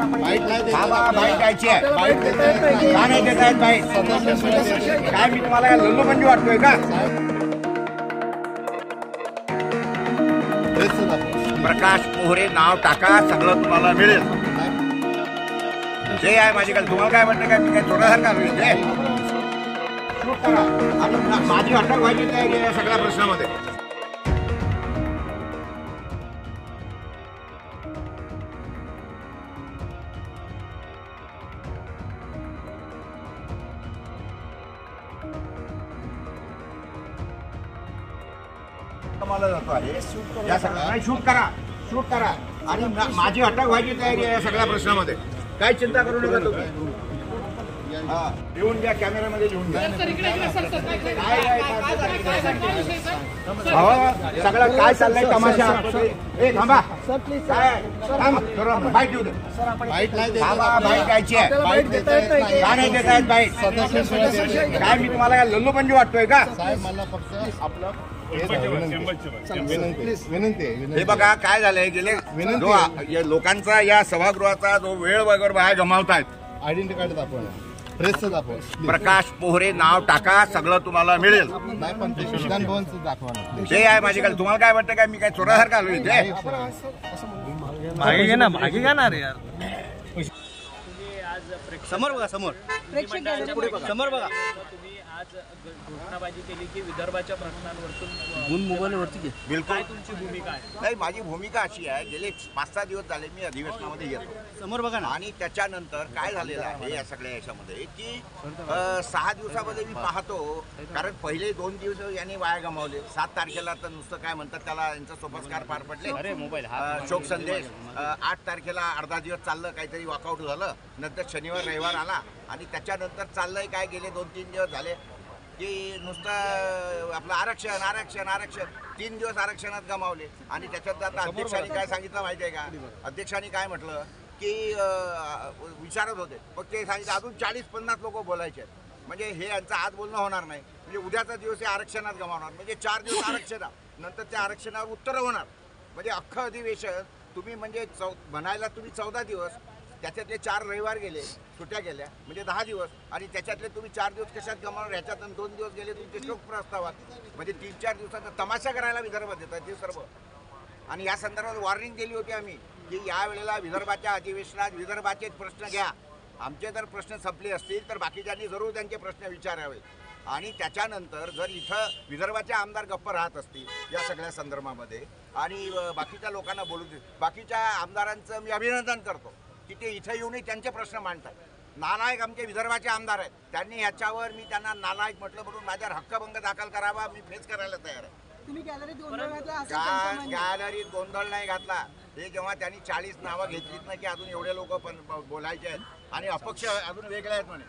Bite द्यायची आहे, का नाही देत आहेत बाईट? काय मी तुम्हाला काय लल्लूपंजी वाटतोय का? प्रकाश पोहरे नाव टाका, सगळं तुम्हाला मिळेल. जे आहे माझी काय तुम्हाला काय वाटतं? काय मी काय थोडासारखा होईल ते शूट करा आणि माझी अटक व्हायची तयारी आहे या सगळ्या प्रश्नामध्ये. मला जातो आहे या सगळ्या शूट करा आणि माझी अटक व्हायची तयारी आहे या सगळ्या प्रश्नामध्ये. काय चिंता करू नका तुम्ही. लिहून घ्या, कॅमेऱ्यामध्ये लिहून घ्या. सगळं काय चाललंय तमाशा. थांबा, बाईट देऊ दे. बाईट द्यायची आहे, का नाही देत आहेत बाईट? काय मी तुम्हाला काय लल्लूपंजी वाटतोय का? हे बघा काय झालंय, गेले लोकांचा या सभागृहाचा जो वेळ वगैरे बाहेर गमावतायत. आयडेंटिटी कार्ड दाखवा, प्रेसचं दाखवा. प्रकाश पोहरे नाव टाका, सगळं तुम्हाला मिळेल. नाही पण विधान भवनचं दाखवा. जे आहे माझी काय तुम्हाला काय वाटतं? काय मी काय थोडासारखा आलो इथे? मागे घेणार यार. समोर बघा, समोर बघा. तुम्ही आज घोषणाबाजी केली की विदर्भाच्या प्रश्नांवरतून मोबाईलवरती बिलकुल तुमची भूमिका आहे? नाही, माझी भूमिका अशी आहे, गेले 5-6 दिवस झाले मी अधिवेशनामध्ये येतो. समोर बघा ना. आणि त्याच्यानंतर काय झालेलं आहे या सगळ्या याच्यामध्ये की 6 दिवसामध्ये मी पाहतो, कारण पहिले 2 दिवस यांनी वाया गमावले. 7 तारखेला तर नुसतं काय म्हणतात त्याला, यांचा सोपस्कार पार पडले, शोक संदेश. 8 तारखेला अर्धा दिवस चाललं, काहीतरी वॉकआउट झालं. नंतर शनिवार रविवार आला आणि त्याच्यानंतर चाललंय काय, गेले 2-3 दिवस झाले की नुसतं आपलं आरक्षण आरक्षण आरक्षण. 3 दिवस आरक्षणात गमावले. आणि त्याच्यात आता अध्यक्षांनी काय सांगितलं माहिती आहे का? अध्यक्षांनी काय म्हटलं की विचारत होते, मग ते सांगितलं अजून 40-50 लोक बोलायचे आहेत. म्हणजे हे यांचं आज बोलणं होणार नाही, म्हणजे उद्याचा दिवस हे आरक्षणात गमावणार. म्हणजे 4 दिवस आरक्षण, नंतर त्या आरक्षणावर उत्तरं होणार. म्हणजे अख्खं अधिवेशन तुम्ही म्हणजे म्हणायला तुम्ही 14 दिवस, त्याच्यातले 4 रविवार गेले, सुट्ट्या गेल्या, म्हणजे 10 दिवस. आणि त्याच्यातले तुम्ही 4 दिवस कशात गमावणार? ह्याच्यातून 2 दिवस गेले तुमचे शोक प्रस्तावात. म्हणजे 3-4 दिवसाचा तमाशा करायला विदर्भात येतात ते सर्व. आणि या संदर्भात वॉर्निंग दिली होती आम्ही की यावेळेला विदर्भाच्या अधिवेशनात विदर्भाचेच प्रश्न घ्या. आमचे जर प्रश्न संपले असतील तर बाकीच्यांनी जरूर त्यांचे प्रश्न विचारावे. आणि त्याच्यानंतर जर इथं विदर्भाचे आमदार गप्प राहत असतील या सगळ्या संदर्भामध्ये आणि बाकीच्या लोकांना बोलू देत, बाकीच्या आमदारांचं मी अभिनंदन करतो की ते इथं येऊनही त्यांचे प्रश्न मांडतात. नालायक आमचे विदर्भाचे आमदार आहेत, त्यांनी ह्याच्यावर मी त्यांना नालायक म्हटलं म्हणून माझ्यावर हक्कभंग दाखल करावा. मी फेस करायला तयार आहे. तुम्ही गॅलरीत गोंधळ नाही घातला. हे जेव्हा त्यांनी 40 नावं घेतलीत ना की अजून एवढे लोक पण बोलायचे आहेत आणि अपक्ष अजून वेगळे आहेत म्हणे,